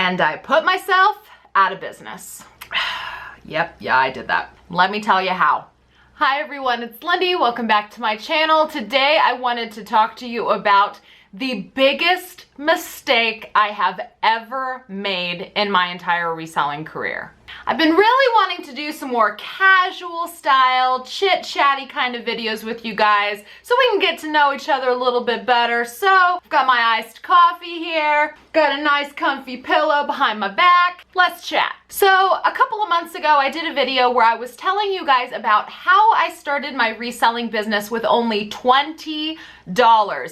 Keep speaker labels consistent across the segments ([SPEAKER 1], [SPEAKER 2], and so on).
[SPEAKER 1] and I put myself out of business. Yep, yeah, I did that. Let me tell you how. Hi everyone, it's Lindey. Welcome back to my channel. Today I wanted to talk to you about the biggest mistake I have ever made in my entire reselling career. I've been really wanting to do some more casual style, chit-chatty kind of videos with you guys so we can get to know each other a little bit better. So, I've got my iced coffee here, got a nice comfy pillow behind my back. Let's chat. So, a couple of months ago, I did a video where I was telling you guys about how I started my reselling business with only $20,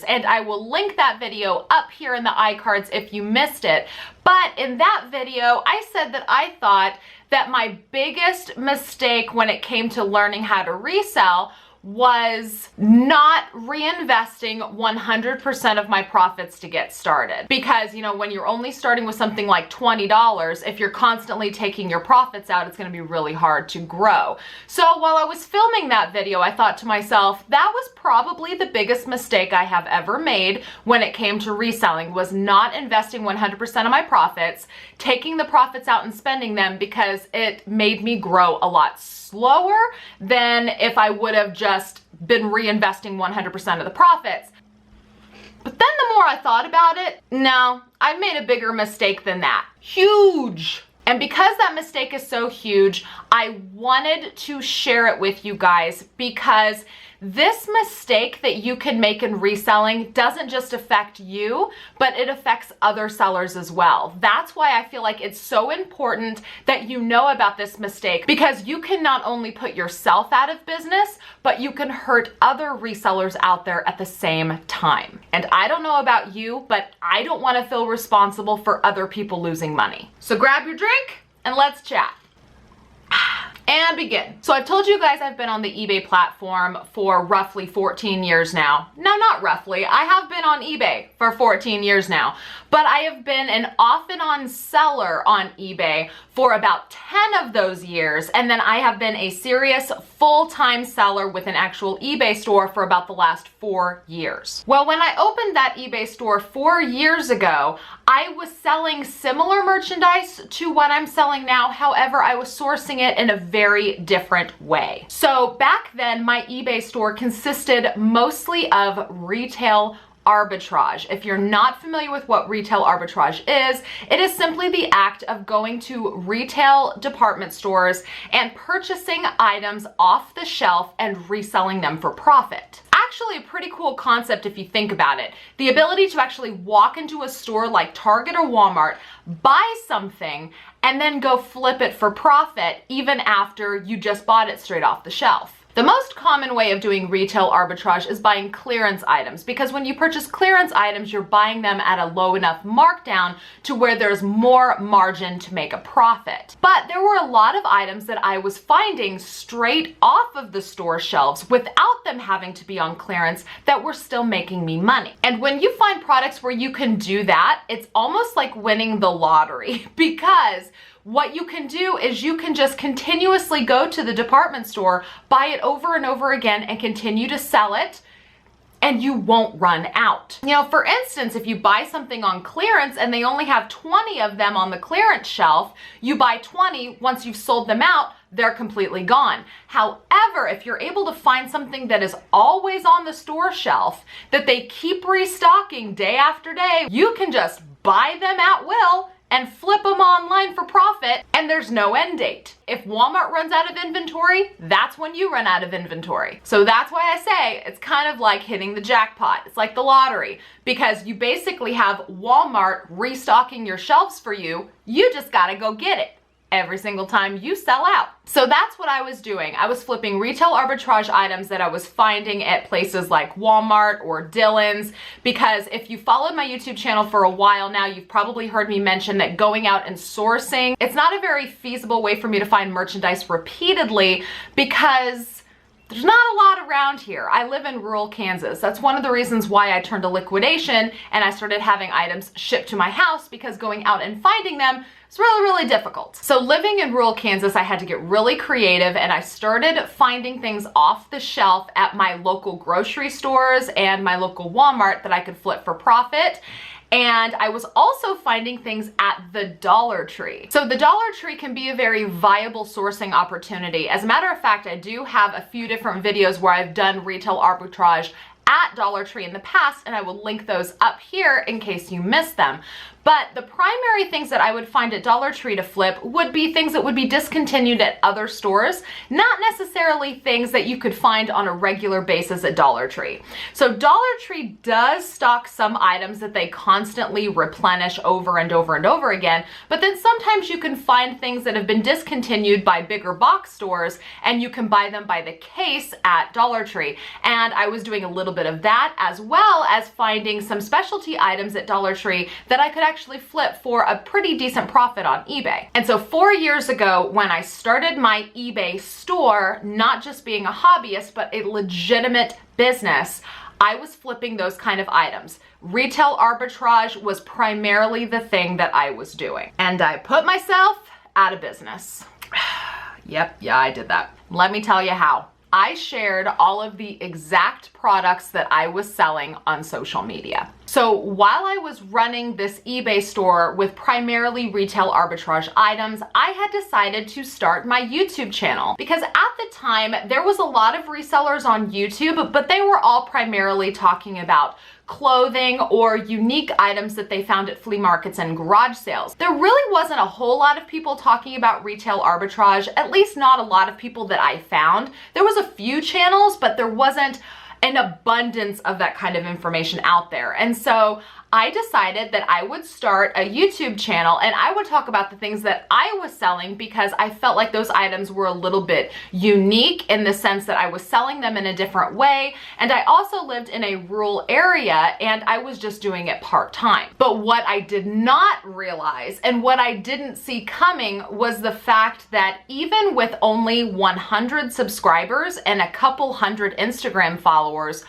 [SPEAKER 1] and I will link that video up here in the iCards if you missed it. But in that video, I said that I thought that my biggest mistake when it came to learning how to resell was not reinvesting 100% of my profits to get started. Because, you know, when you're only starting with something like $20, if you're constantly taking your profits out, it's gonna be really hard to grow. So while I was filming that video, I thought to myself, that was probably the biggest mistake I have ever made when it came to reselling, was not investing 100% of my profits, taking the profits out and spending them, because it made me grow a lot slower than if I would have just been reinvesting 100% of the profits. But then the more I thought about it, no, I made a bigger mistake than that. Huge. And because that mistake is so huge, I wanted to share it with you guys, because this mistake that you can make in reselling doesn't just affect you, but it affects other sellers as well. That's why I feel like it's so important that you know about this mistake, because you can not only put yourself out of business, but you can hurt other resellers out there at the same time. And I don't know about you, but I don't want to feel responsible for other people losing money. So grab your drink and let's chat. And begin. So I've told you guys I've been on the eBay platform for roughly 14 years now. No, not roughly. I have been on eBay for 14 years now, but I have been an off and on seller on eBay for about 10 of those years. And then I have been a serious full-time seller with an actual eBay store for about the last 4 years. Well, when I opened that eBay store 4 years ago, I was selling similar merchandise to what I'm selling now. However, I was sourcing it in a very different way. So back then, my eBay store consisted mostly of retail arbitrage. If you're not familiar with what retail arbitrage is, it is simply the act of going to retail department stores and purchasing items off the shelf and reselling them for profit. Actually a pretty cool concept if you think about it. The ability to actually walk into a store like Target or Walmart, buy something, and then go flip it for profit even after you just bought it straight off the shelf. The most common way of doing retail arbitrage is buying clearance items, because when you purchase clearance items, you're buying them at a low enough markdown to where there's more margin to make a profit. But there were a lot of items that I was finding straight off of the store shelves without them having to be on clearance that were still making me money. And when you find products where you can do that, it's almost like winning the lottery, because what you can do is you can just continuously go to the department store, buy it over and over again, and continue to sell it, and you won't run out. You know, for instance, if you buy something on clearance and they only have 20 of them on the clearance shelf, you buy 20, once you've sold them out, they're completely gone. However, if you're able to find something that is always on the store shelf, that they keep restocking day after day, you can just buy them at will and flip them online for profit, and there's no end date. If Walmart runs out of inventory, that's when you run out of inventory. So that's why I say it's kind of like hitting the jackpot. It's like the lottery, because you basically have Walmart restocking your shelves for you. You just gotta go get it every single time you sell out. So that's what I was doing. I was flipping retail arbitrage items that I was finding at places like Walmart or Dillon's, because if you followed my YouTube channel for a while now, you've probably heard me mention that going out and sourcing, it's not a very feasible way for me to find merchandise repeatedly, because there's not a lot around here. I live in rural Kansas. That's one of the reasons why I turned to liquidation and I started having items shipped to my house, because going out and finding them is really difficult. So living in rural Kansas, I had to get really creative, and I started finding things off the shelf at my local grocery stores and my local Walmart that I could flip for profit. And I was also finding things at the Dollar Tree. So the Dollar Tree can be a very viable sourcing opportunity. As a matter of fact, I do have a few different videos where I've done retail arbitrage at Dollar Tree in the past, and I will link those up here in case you missed them. But the primary things that I would find at Dollar Tree to flip would be things that would be discontinued at other stores, not necessarily things that you could find on a regular basis at Dollar Tree. So Dollar Tree does stock some items that they constantly replenish over and over and over again, but then sometimes you can find things that have been discontinued by bigger box stores and you can buy them by the case at Dollar Tree. And I was doing a little bit of that, as well as finding some specialty items at Dollar Tree that I could actually flip for a pretty decent profit on eBay. And so 4 years ago, when I started my eBay store, not just being a hobbyist, but a legitimate business, I was flipping those kind of items. Retail arbitrage was primarily the thing that I was doing. And I put myself out of business. Yep, yeah, I did that. Let me tell you how. I shared all of the exact products that I was selling on social media. So while I was running this eBay store with primarily retail arbitrage items, I had decided to start my YouTube channel because at the time there was a lot of resellers on YouTube, but they were all primarily talking about clothing or unique items that they found at flea markets and garage sales. There really wasn't a whole lot of people talking about retail arbitrage, at least not a lot of people that I found. There was a few channels, but there wasn't an abundance of that kind of information out there. And so I decided that I would start a YouTube channel and I would talk about the things that I was selling because I felt like those items were a little bit unique in the sense that I was selling them in a different way. And I also lived in a rural area and I was just doing it part-time. But what I did not realize and what I didn't see coming was the fact that even with only 100 subscribers and a couple hundred Instagram followers,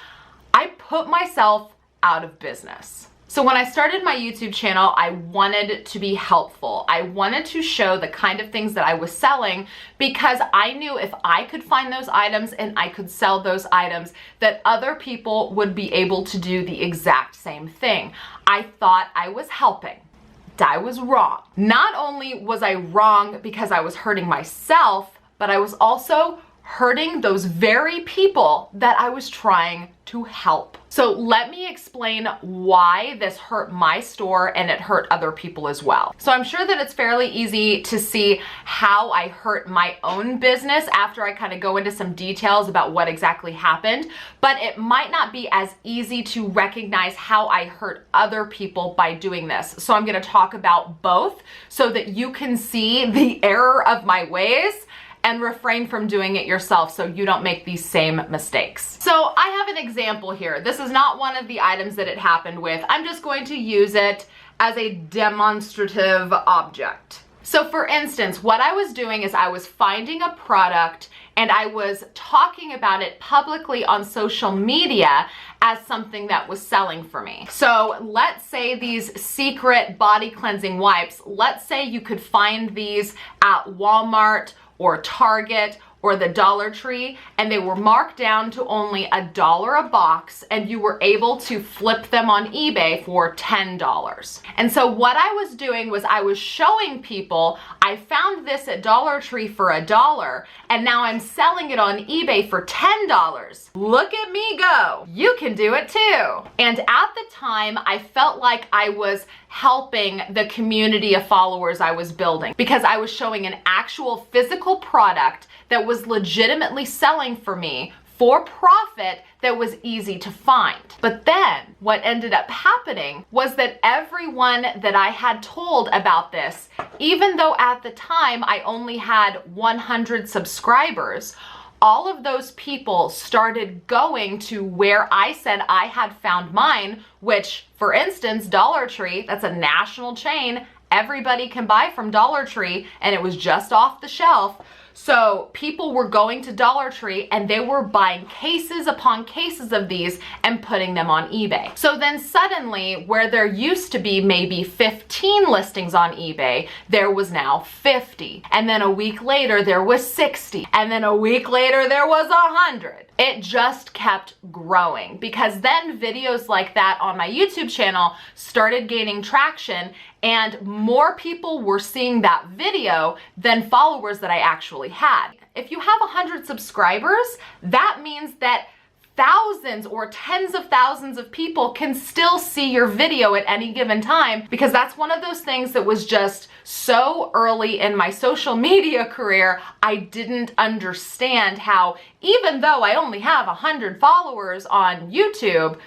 [SPEAKER 1] I put myself out of business. So when I started my YouTube channel, I wanted to be helpful. I wanted to show the kind of things that I was selling because I knew if I could find those items and I could sell those items, that other people would be able to do the exact same thing. I thought I was helping. I was wrong. Not only was I wrong because I was hurting myself, but I was also hurting those very people that I was trying to help. So let me explain why this hurt my store and it hurt other people as well. So I'm sure that it's fairly easy to see how I hurt my own business after I kind of go into some details about what exactly happened, but it might not be as easy to recognize how I hurt other people by doing this. So I'm going to talk about both so that you can see the error of my ways and refrain from doing it yourself so you don't make these same mistakes. So I have an example here. This is not one of the items that it happened with. I'm just going to use it as a demonstrative object. So for instance, what I was doing is I was finding a product and I was talking about it publicly on social media as something that was selling for me. So let's say these secret body cleansing wipes, let's say you could find these at Walmart or Target or the Dollar Tree, and they were marked down to only $1 a box, and you were able to flip them on eBay for $10. And so what I was doing was I was showing people, I found this at Dollar Tree for $1, and now I'm selling it on eBay for $10. Look at me go. You can do it too. And at the time, I felt like I was helping the community of followers I was building because I was showing an actual physical product that was legitimately selling for me for profit that was easy to find. But then what ended up happening was that everyone that I had told about this, even though at the time I only had 100 subscribers, all of those people started going to where I said I had found mine, which, for instance, Dollar Tree, that's a national chain. Everybody can buy from Dollar Tree, and it was just off the shelf. So people were going to Dollar Tree and they were buying cases upon cases of these and putting them on eBay. So then suddenly, where there used to be maybe 15 listings on eBay, there was now 50. And then a week later, there was 60. And then a week later, there was 100. It just kept growing because then videos like that on my YouTube channel started gaining traction and more people were seeing that video than followers that I actually had. If you have 100 subscribers, that means that thousands or tens of thousands of people can still see your video at any given time, because that's one of those things that was just so early in my social media career. I didn't understand how, even though I only have 100 followers on YouTube,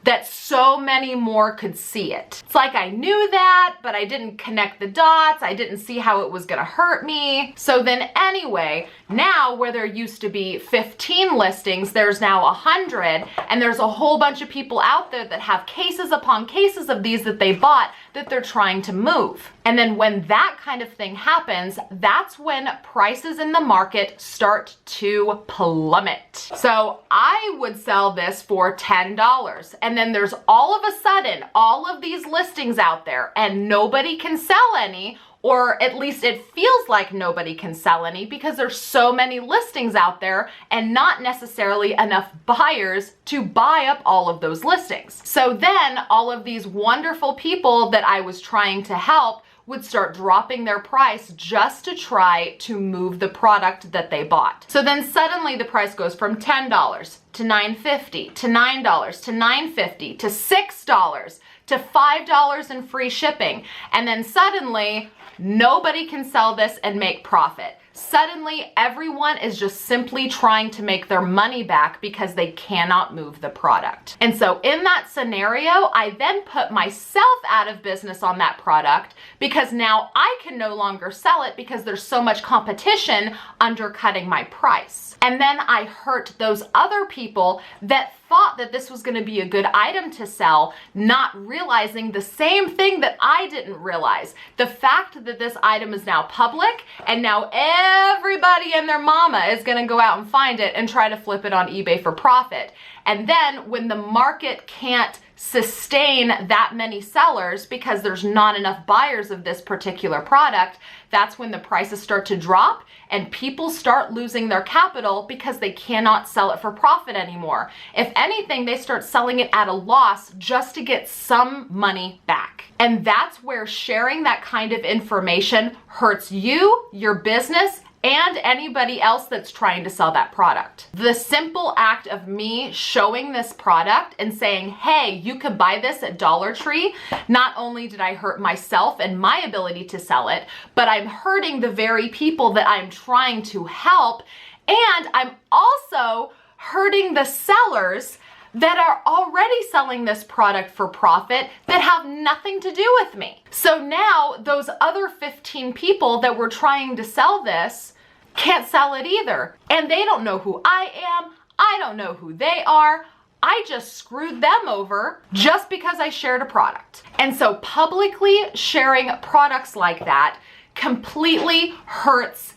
[SPEAKER 1] that so many more could see it. It's like I knew that, but I didn't connect the dots. I didn't see how it was gonna hurt me. So then anyway, now where there used to be 15 listings, there's now 100, and there's a whole bunch of people out there that have cases upon cases of these that they bought that they're trying to move. And then when that kind of thing happens, that's when prices in the market start to plummet. So I would sell this for $10, and then there's all of a sudden all of these listings out there and nobody can sell any, or at least it feels like nobody can sell any because there's so many listings out there and not necessarily enough buyers to buy up all of those listings. So then all of these wonderful people that I was trying to help would start dropping their price just to try to move the product that they bought. So then suddenly the price goes from $10 to $9.50 to $9 to $9.50 to $6 to $5 in free shipping. And then suddenly nobody can sell this and make profit. Suddenly everyone is just simply trying to make their money back because they cannot move the product. And so in that scenario, I then put myself out of business on that product because now I can no longer sell it because there's so much competition undercutting my price. And then I hurt those other people that thought that this was going to be a good item to sell, not realizing the same thing that I didn't realize. The fact that this item is now public and now everybody and their mama is going to go out and find it and try to flip it on eBay for profit. And then when the market can't sustain that many sellers because there's not enough buyers of this particular product, that's when the prices start to drop and people start losing their capital because they cannot sell it for profit anymore. If anything, they start selling it at a loss just to get some money back. And that's where sharing that kind of information hurts you, your business, and anybody else that's trying to sell that product. The simple act of me showing this product and saying, hey, you could buy this at Dollar Tree, not only did I hurt myself and my ability to sell it, but I'm hurting the very people that I'm trying to help, and I'm also hurting the sellers that are already selling this product for profit that have nothing to do with me. So now those other 15 people that were trying to sell this can't sell it either. And they don't know who I am. I don't know who they are. I just screwed them over just because I shared a product. And so publicly sharing products like that completely hurts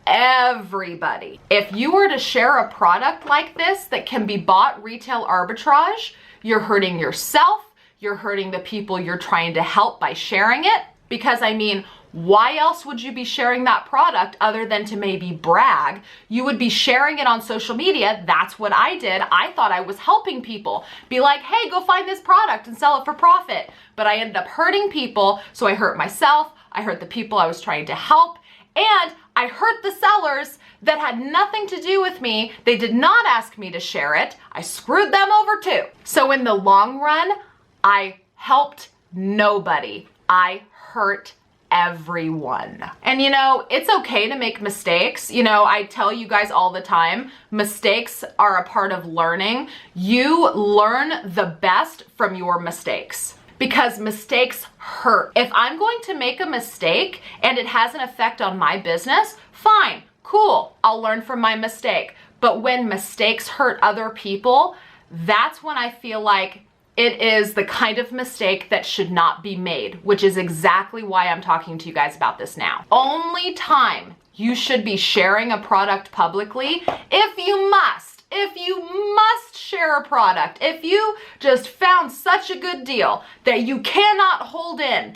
[SPEAKER 1] everybody. If you were to share a product like this that can be bought retail arbitrage, you're hurting yourself, you're hurting the people you're trying to help by sharing it. Because I mean, why else would you be sharing that product other than to maybe brag? You would be sharing it on social media. That's what I did. I thought I was helping people. Be like, hey, go find this product and sell it for profit. But I ended up hurting people. So I hurt myself. I hurt the people I was trying to help. And I hurt the sellers that had nothing to do with me. They did not ask me to share it. I screwed them over too. So in the long run, I helped nobody. I hurt everyone. And you know, it's okay to make mistakes. You know, I tell you guys all the time, mistakes are a part of learning. You learn the best from your mistakes, because mistakes hurt. If I'm going to make a mistake and it has an effect on my business, fine, cool, I'll learn from my mistake. But when mistakes hurt other people, that's when I feel like it is the kind of mistake that should not be made, which is exactly why I'm talking to you guys about this now. Only time you should be sharing a product publicly if you must. If you must share a product, if you just found such a good deal that you cannot hold in,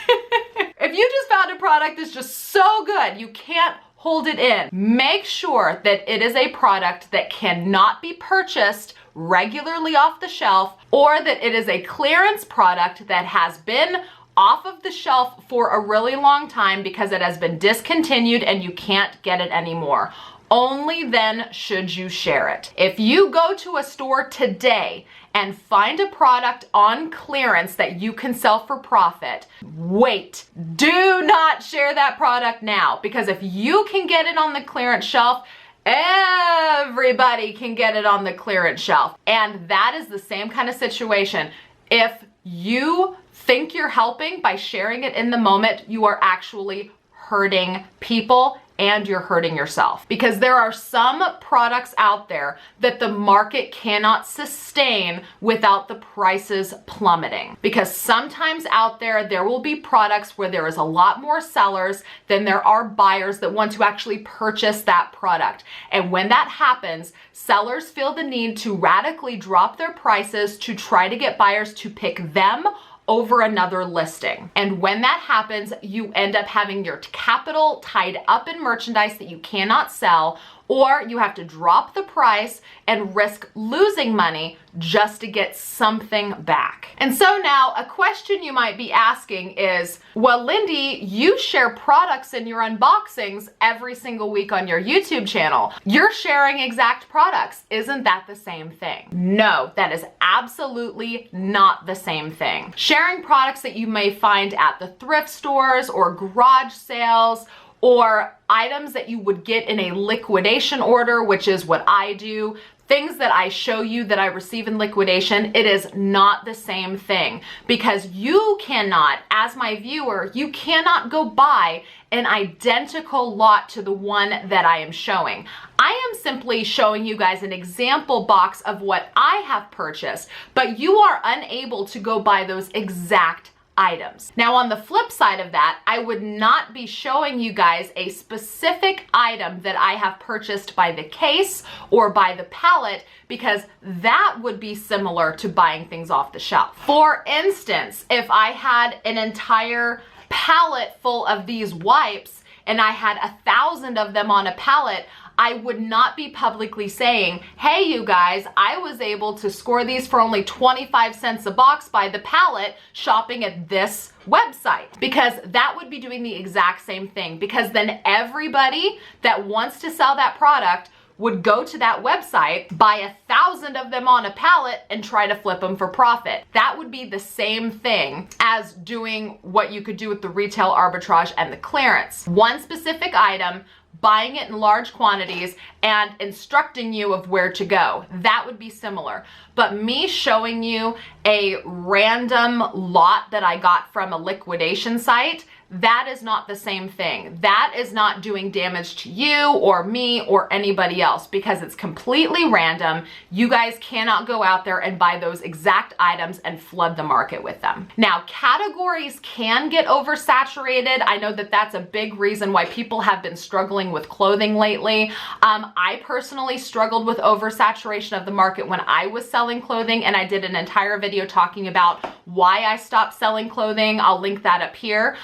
[SPEAKER 1] if you just found a product that's just so good, you can't hold it in, make sure that it is a product that cannot be purchased regularly off the shelf, or that it is a clearance product that has been off of the shelf for a really long time because it has been discontinued and you can't get it anymore. Only then should you share it. If you go to a store today and find a product on clearance that you can sell for profit, wait. Do not share that product now, because if you can get it on the clearance shelf, everybody can get it on the clearance shelf. And that is the same kind of situation. If you think you're helping by sharing it in the moment, you are actually hurting people and you're hurting yourself, because there are some products out there that the market cannot sustain without the prices plummeting. Because sometimes out there will be products where there is a lot more sellers than there are buyers that want to actually purchase that product. And when that happens, sellers feel the need to radically drop their prices to try to get buyers to pick them over another listing. And when that happens, you end up having your capital tied up in merchandise that you cannot sell, or you have to drop the price and risk losing money just to get something back. And so now a question you might be asking is, well, Lindey, you share products in your unboxings every single week on your YouTube channel. You're sharing exact products. Isn't that the same thing? No, that is absolutely not the same thing. Sharing products that you may find at the thrift stores or garage sales, or items that you would get in a liquidation order, which is what I do, things that I show you that I receive in liquidation, it is not the same thing, because you cannot, as my viewer, you cannot go buy an identical lot to the one that I am showing. I am simply showing you guys an example box of what I have purchased, but you are unable to go buy those exact items. Now, on the flip side of that, I would not be showing you guys a specific item that I have purchased by the case or by the pallet, because that would be similar to buying things off the shelf. For instance, if I had an entire pallet full of these wipes and I had 1,000 of them on a pallet, I would not be publicly saying, hey, you guys, I was able to score these for only 25 cents a box by the pallet shopping at this website, because that would be doing the exact same thing, because then everybody that wants to sell that product would go to that website, buy 1,000 of them on a pallet and try to flip them for profit. That would be the same thing as doing what you could do with the retail arbitrage and the clearance. One specific item, buying it in large quantities and instructing you of where to go. That would be similar. But me showing you a random lot that I got from a liquidation site, that is not the same thing. That is not doing damage to you or me or anybody else, because it's completely random. You guys cannot go out there and buy those exact items and flood the market with them. Now, categories can get oversaturated. I know that that's a big reason why people have been struggling with clothing lately. I personally struggled with oversaturation of the market when I was selling clothing, and I did an entire video talking about why I stopped selling clothing. I'll link that up here.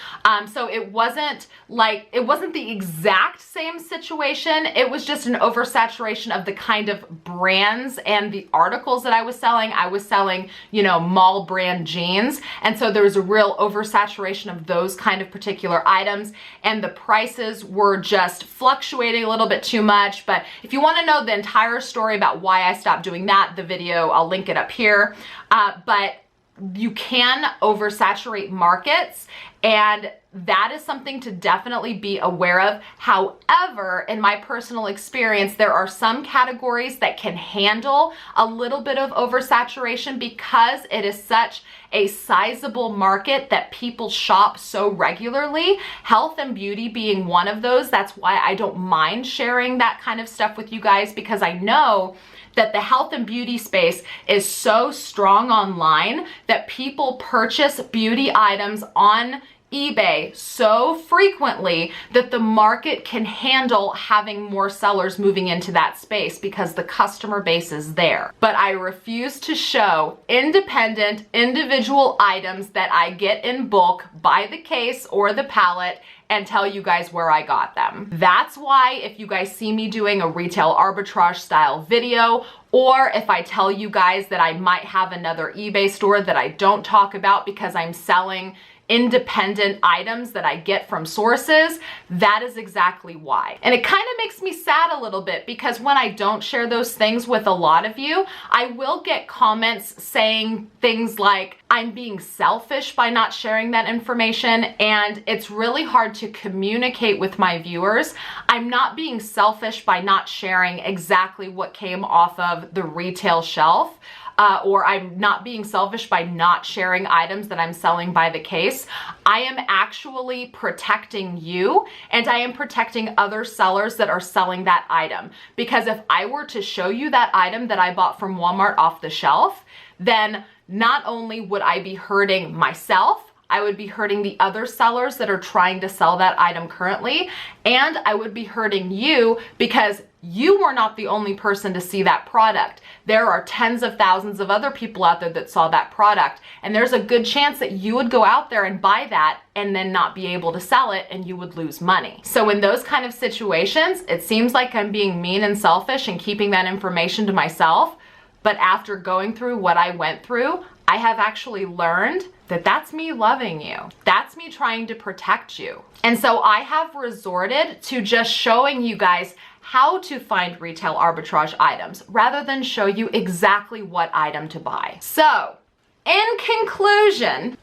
[SPEAKER 1] So it wasn't the exact same situation. It was just an oversaturation of the kind of brands and the articles that I was selling. I was selling, mall brand jeans. And so there was a real oversaturation of those kind of particular items, and the prices were just fluctuating a little bit too much. But if you want to know the entire story about why I stopped doing that, the video, I'll link it up here. But you can oversaturate markets, and that is something to definitely be aware of. However, in my personal experience, there are some categories that can handle a little bit of oversaturation because it is such a sizable market that people shop so regularly. Health and beauty being one of those. That's why I don't mind sharing that kind of stuff with you guys, because I know that the health and beauty space is so strong online that people purchase beauty items on eBay so frequently that the market can handle having more sellers moving into that space because the customer base is there. But I refuse to show independent, individual items that I get in bulk by the case or the pallet and tell you guys where I got them. That's why if you guys see me doing a retail arbitrage style video, or if I tell you guys that I might have another eBay store that I don't talk about because I'm selling independent items that I get from sources, that is exactly why. And it kind of makes me sad a little bit because when I don't share those things with a lot of you, I will get comments saying things like, I'm being selfish by not sharing that information, and it's really hard to communicate with my viewers. I'm not being selfish by not sharing exactly what came off of the retail shelf. Or I'm not being selfish by not sharing items that I'm selling by the case. I am actually protecting you, and I am protecting other sellers that are selling that item. Because if I were to show you that item that I bought from Walmart off the shelf, then not only would I be hurting myself, I would be hurting the other sellers that are trying to sell that item currently, and I would be hurting you because you were not the only person to see that product. There are tens of thousands of other people out there that saw that product, and there's a good chance that you would go out there and buy that and then not be able to sell it, and you would lose money. So in those kind of situations, it seems like I'm being mean and selfish and keeping that information to myself, but after going through what I went through, I have actually learned that that's me loving you. That's me trying to protect you. And so I have resorted to just showing you guys how to find retail arbitrage items rather than show you exactly what item to buy. So, in conclusion,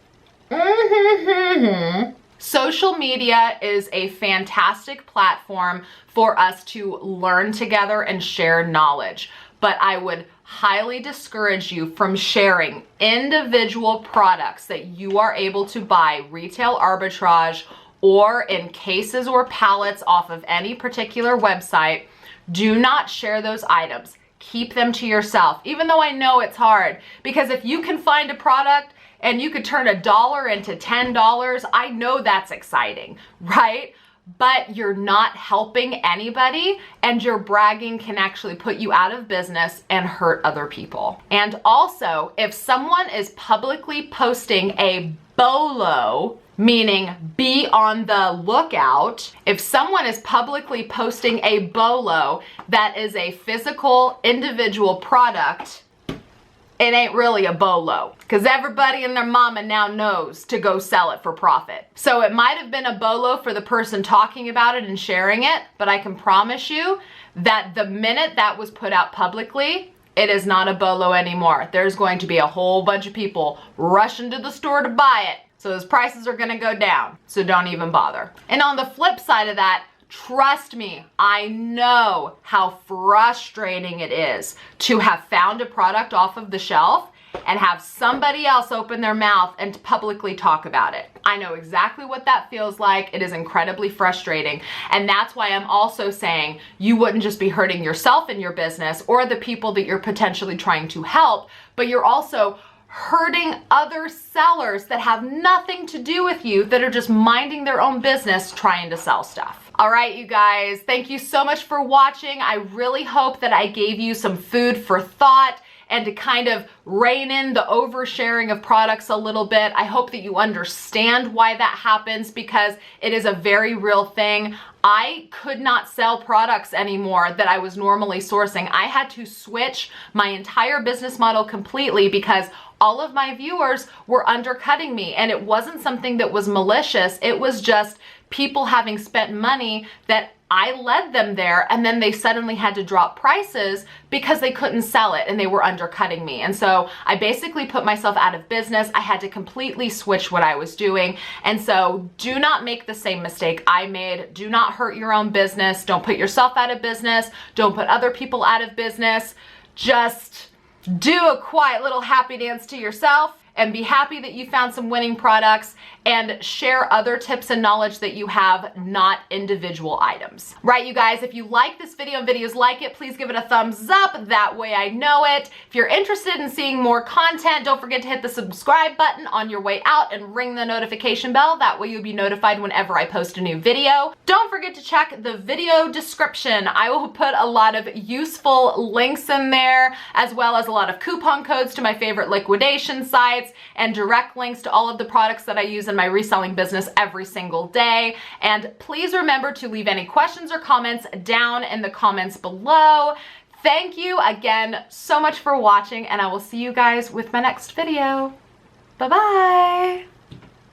[SPEAKER 1] social media is a fantastic platform for us to learn together and share knowledge. But I would highly discourage you from sharing individual products that you are able to buy retail arbitrage or in cases or pallets off of any particular website. Do not share those items. Keep them to yourself, even though I know it's hard, because if you can find a product and you could turn $1 into $10, I know that's exciting, right? But you're not helping anybody, and your bragging can actually put you out of business and hurt other people. And also, if someone is publicly posting a BOLO, meaning be on the lookout, if someone is publicly posting a BOLO that is a physical individual product, it ain't really a BOLO, because everybody and their mama now knows to go sell it for profit. So it might have been a BOLO for the person talking about it and sharing it, but I can promise you that the minute that was put out publicly, it is not a BOLO anymore. There's going to be a whole bunch of people rushing to the store to buy it. So those prices are gonna go down. So don't even bother. And on the flip side of that, trust me, I know how frustrating it is to have found a product off of the shelf and have somebody else open their mouth and publicly talk about it. I know exactly what that feels like. It is incredibly frustrating. And that's why I'm also saying you wouldn't just be hurting yourself in your business or the people that you're potentially trying to help, but you're also hurting other sellers that have nothing to do with you, that are just minding their own business trying to sell stuff. All right, you guys, thank you so much for watching. I really hope that I gave you some food for thought and to kind of rein in the oversharing of products a little bit. I hope that you understand why that happens, because it is a very real thing. I could not sell products anymore that I was normally sourcing. I had to switch my entire business model completely because all of my viewers were undercutting me, and it wasn't something that was malicious. It was just people having spent money that I led them there, and then they suddenly had to drop prices because they couldn't sell it and they were undercutting me. And so I basically put myself out of business. I had to completely switch what I was doing. And so do not make the same mistake I made. Do not hurt your own business. Don't put yourself out of business. Don't put other people out of business. Just do a quiet little happy dance to yourself and be happy that you found some winning products and share other tips and knowledge that you have, not individual items. Right, you guys, if you like this video and videos like it, please give it a thumbs up. That way I know it. If you're interested in seeing more content, don't forget to hit the subscribe button on your way out and ring the notification bell. That way you'll be notified whenever I post a new video. Don't forget to check the video description. I will put a lot of useful links in there, as well as a lot of coupon codes to my favorite liquidation sites and direct links to all of the products that I use in my reselling business every single day. And please remember to leave any questions or comments down in the comments below. Thank you again so much for watching, and I will see you guys with my next video. Bye-bye.